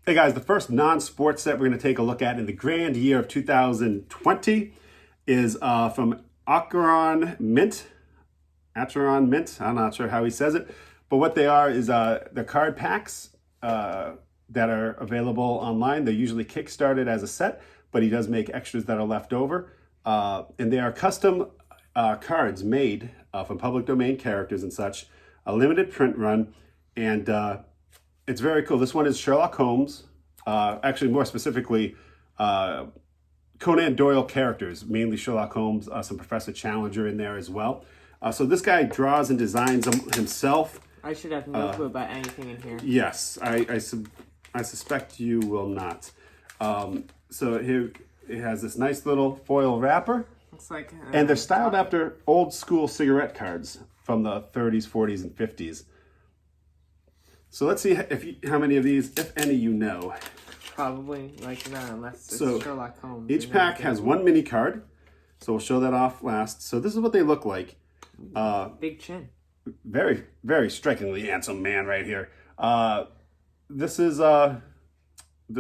Hey guys, the first non-sports set we're going to take a look at in the grand year of 2020 is from Acheron Mint. Acheron Mint, I'm not sure how he says it, but what they are is the card packs that are available online. They're usually kickstarted as a set, but he does make extras that are left over. And they are custom cards made from public domain characters and such, a limited print run, and it's very cool. This one is Sherlock Holmes, actually more specifically, Conan Doyle characters, mainly Sherlock Holmes, some Professor Challenger in there as well. So this guy draws and designs them himself. I should have no clue about anything in here. Yes, I suspect you will not. So here it has this nice little foil wrapper. It's like, and they're styled after old school cigarette cards from the 30s, 40s, and 50s. So let's see how many of these, if any, you know. Probably like none, unless it's Sherlock Holmes. Each pack has one mini card, so we'll show that off last. So this is what they look like. Big chin. Very, very strikingly handsome man right here. This is the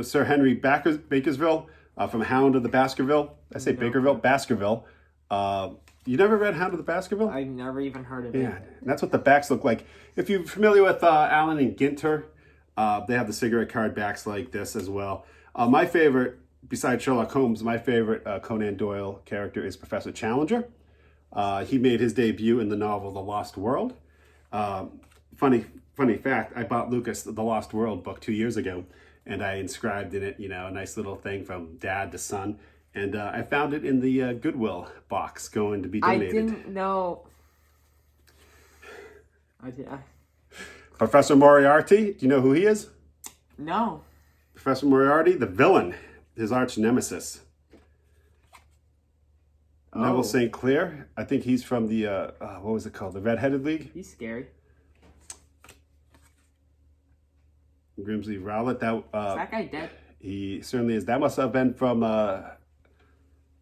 Sir Henry Bakersville from Hound of the Baskerville. I say Bakerville, Baskerville. You never read Hound of the Baskerville? I've never even heard of it. Yeah, that's what the backs look like. If you're familiar with Allen and Ginter, they have the cigarette card backs like this as well. My favorite, besides Sherlock Holmes, my favorite Conan Doyle character is Professor Challenger. He made his debut in the novel The Lost World. Funny fact, I bought Lucas the Lost World book 2 years ago, and I inscribed in it, a nice little thing from dad to son. And I found it in the Goodwill box going to be donated. I didn't know. Professor Moriarty, do you know who he is? No. Professor Moriarty, the villain, his arch nemesis. Oh. Neville St. Clair, I think he's from the, what was it called? The Red-Headed League? He's scary. Grimsley Rowlett, is that guy dead? He certainly is. That must have been from, was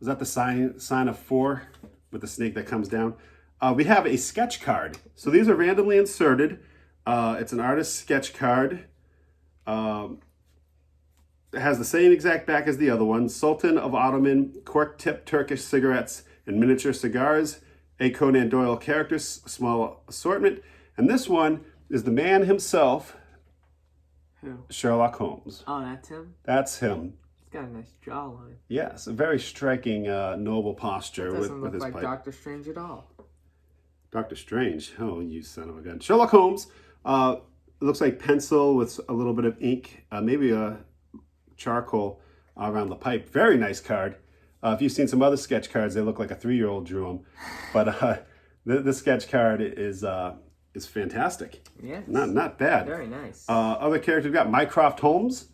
that the sign of 4 with the snake that comes down? We have a sketch card. So these are randomly inserted. It's an artist's sketch card. It has the same exact back as the other one. Sultan of Ottoman, cork-tipped Turkish cigarettes and miniature cigars. A Conan Doyle character, small assortment. And this one is the man himself. Who? Sherlock Holmes. Oh, that's him? That's him. He's got a nice jawline. Yes, a very striking, noble posture with his pipe. Doesn't look like Doctor Strange at all. Doctor Strange? Oh, you son of a gun. Sherlock Holmes. It looks like pencil with a little bit of ink, maybe a charcoal around the pipe. Very nice card. If you've seen some other sketch cards, they look like a 3-year-old drew them. But this sketch card is fantastic. Yeah. Not bad. Very nice. Other characters, we've got Mycroft Holmes.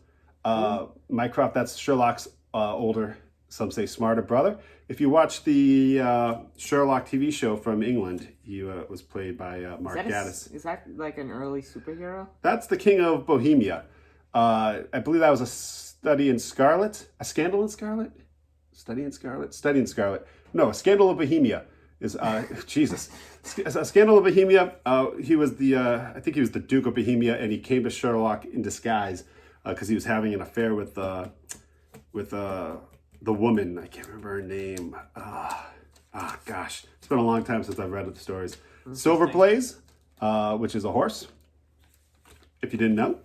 Mycroft, that's Sherlock's older, some say smarter brother. If you watch the Sherlock TV show from England, he was played by Mark Gatiss. Is that like an early superhero? That's the King of Bohemia. I believe that was a study in Scarlet. A Scandal in Scarlet? Study in Scarlet? Study in Scarlet. No, a Scandal of Bohemia is, Jesus. A Scandal of Bohemia, he was I think he was the Duke of Bohemia, and he came to Sherlock in disguise because he was having an affair with the woman. I can't remember her name. Gosh. It's been a long time since I've read the stories. Silver Blaze, which is a horse, if you didn't know.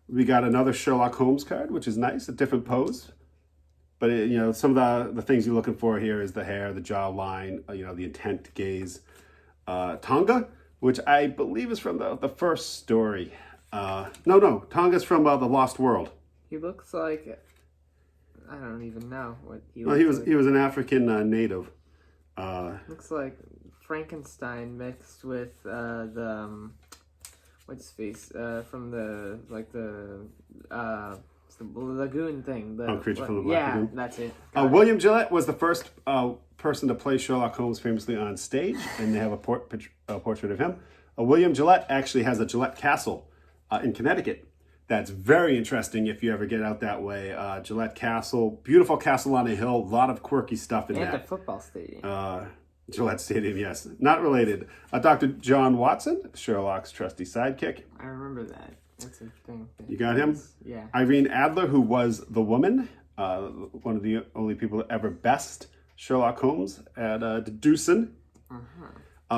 We got another Sherlock Holmes card, which is nice, a different pose. But, some of the things you're looking for here is the hair, the jawline, the intent to gaze. Tonga, which I believe is from the first story. No, Tonga's from The Lost World. He looks like, I don't even know what he looks like. He was an African native. Looks like Frankenstein mixed with what's his face from the lagoon thing. Creature from the Black Lagoon. Yeah, that's it. William Gillette was the first person to play Sherlock Holmes famously on stage, and they have a portrait of him. William Gillette actually has a Gillette Castle in Connecticut. That's very interesting if you ever get out that way. Gillette Castle, beautiful castle on a hill, a lot of quirky stuff in that. And the football stadium. Gillette Stadium, yes. Not related. Dr. John Watson, Sherlock's trusty sidekick. I remember that. That's a thing. You got him? Yeah. Irene Adler, who was the woman, one of the only people that ever best Sherlock Holmes at deducing.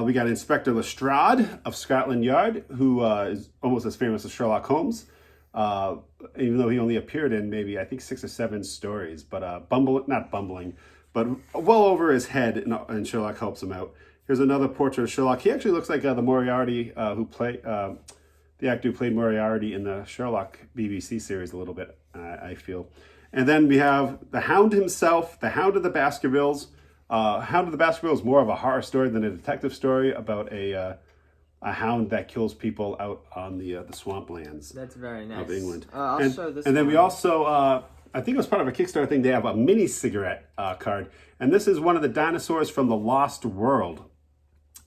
We got Inspector Lestrade of Scotland Yard, who is almost as famous as Sherlock Holmes, even though he only appeared in maybe, I think, 6 or 7 stories, but not bumbling, but well over his head, and Sherlock helps him out. Here's another portrait of Sherlock. He actually looks like the Moriarty the actor who played Moriarty in the Sherlock BBC series a little bit, I feel. And then we have the Hound himself, the Hound of the Baskervilles. Hound of the Baskervilles is more of a horror story than a detective story about a hound that kills people out on the swamplands. That's very nice. Of England. I'll show this. And then we also, I think it was part of a Kickstarter thing, they have a mini cigarette card. And this is one of the dinosaurs from the Lost World.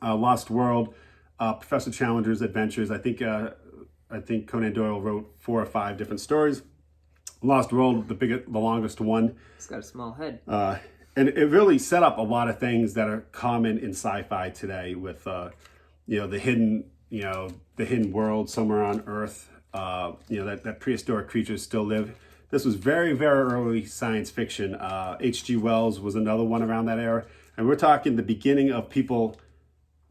Professor Challenger's adventures. I think Conan Doyle wrote 4 or 5 different stories. Lost World, the longest one. It's got a small head. And it really set up a lot of things that are common in sci-fi today, with the hidden world somewhere on Earth. That prehistoric creatures still live. This was very, very early science fiction. H.G. Wells was another one around that era, and we're talking the beginning of people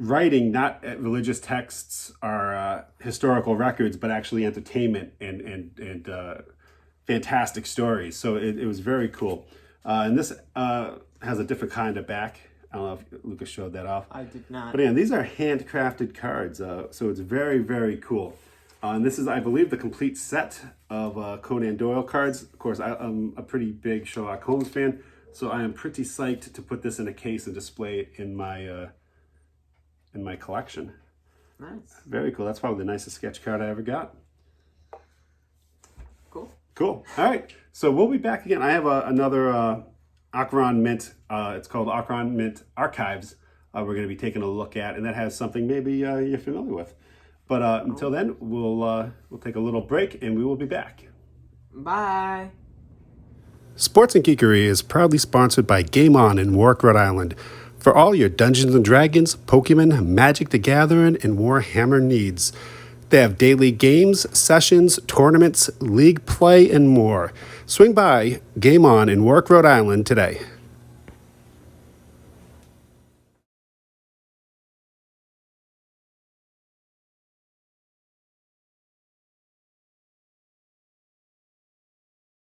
writing not religious texts or historical records, but actually entertainment and fantastic stories. So it was very cool. And this has a different kind of back. I don't know if Lucas showed that off. I did not. But again, these are handcrafted cards, so it's very, very cool. And this is, I believe, the complete set of Conan Doyle cards. Of course, I'm a pretty big Sherlock Holmes fan, so I am pretty psyched to put this in a case and display it in my collection. Nice. Very cool. That's probably the nicest sketch card I ever got. Cool. All right. So we'll be back again. I have another Acheron Mint. It's called Acheron Mint Archives. We're going to be taking a look at, and that has something maybe you're familiar with. But until then, we'll take a little break, and we will be back. Bye. Sports and Geekery is proudly sponsored by Game On in Warwick, Rhode Island. For all your Dungeons & Dragons, Pokemon, Magic the Gathering, and Warhammer needs. They have daily games, sessions, tournaments, league play, and more. Swing by Game On in Warwick, Rhode Island today.